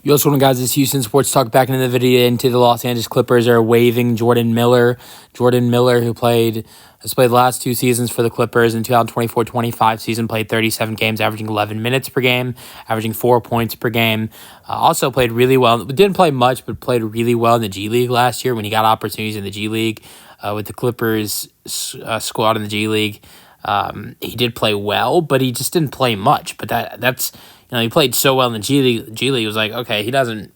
You also want guys, this Houston Sports Talk back into the video into the Los Angeles Clippers are waiving Jordan Miller. Jordan Miller, who has played the last two seasons for the Clippers in 2024-25 season, played 37 games, averaging 11 minutes per game, averaging 4 points per game. Also played really well. Didn't play much, but played really well in the G League last year when he got opportunities in the G League with the Clippers squad in the G League. He did play well, but he just didn't play much. But that's he played so well in the G League. It was like, okay, he doesn't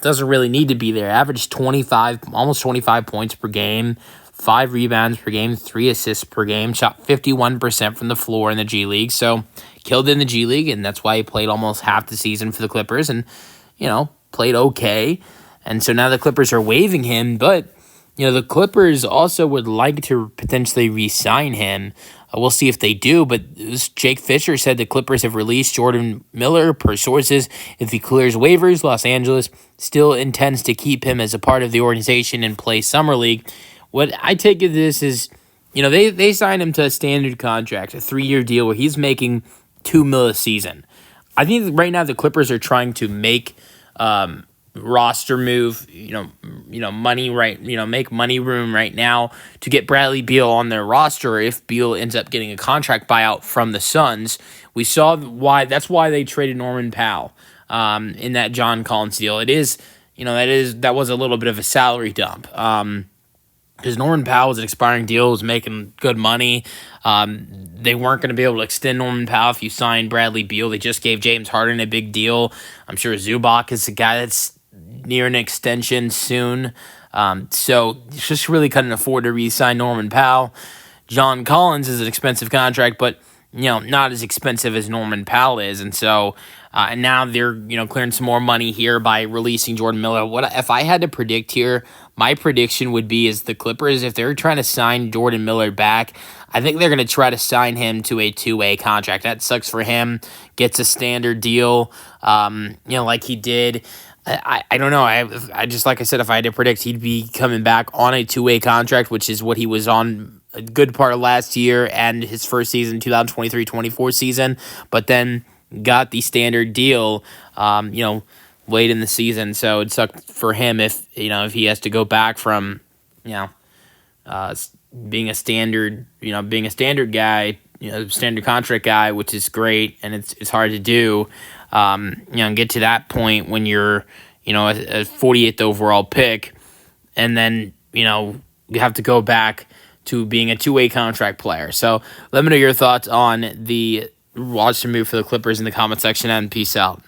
really need to be there. Averaged almost 25 points per game, 5 rebounds per game, 3 assists per game. Shot 51% from the floor in the G League. So killed in the G League, and that's why he played almost half the season for the Clippers, and played okay. And so now the Clippers are waiving him, but the Clippers also would like to potentially re-sign him. We'll see if they do, but Jake Fisher said the Clippers have released Jordan Miller per sources. If he clears waivers, Los Angeles still intends to keep him as a part of the organization and play Summer League. What I take of this is, they signed him to a standard contract, a 3-year deal where he's making $2 million a season. I think right now the Clippers are trying to make roster move, money make money room right now to get Bradley Beal on their roster. If Beal ends up getting a contract buyout from the Suns, we saw that's why they traded Norman Powell in that John Collins deal. That was a little bit of a salary dump. Because Norman Powell was an expiring deal, was making good money. They weren't going to be able to extend Norman Powell if you signed Bradley Beal. They just gave James Harden a big deal. I'm sure Zubac is a guy that's near an extension soon. So just really couldn't afford to re-sign Norman Powell. John Collins is an expensive contract, but not as expensive as Norman Powell is. And so and now they're clearing some more money here by releasing Jordan Miller. If I had to predict here, my prediction would be is the Clippers, if they're trying to sign Jordan Miller back, I think they're going to try to sign him to a two-way contract. That sucks for him. Gets a standard deal, like he did. I don't know. I just, like I said, if I had to predict, he'd be coming back on a two-way contract, which is what he was on a good part of last year and his first season, 2023-24 season, but then got the standard deal, late in the season. So it sucked for him if he has to go back from, being a standard guy, standard contract guy, which is great, and it's hard to do, get to that point when you're, a 48th overall pick, and then, you have to go back to being a two-way contract player. So let me know your thoughts on the roster move for the Clippers in the comment section, and peace out.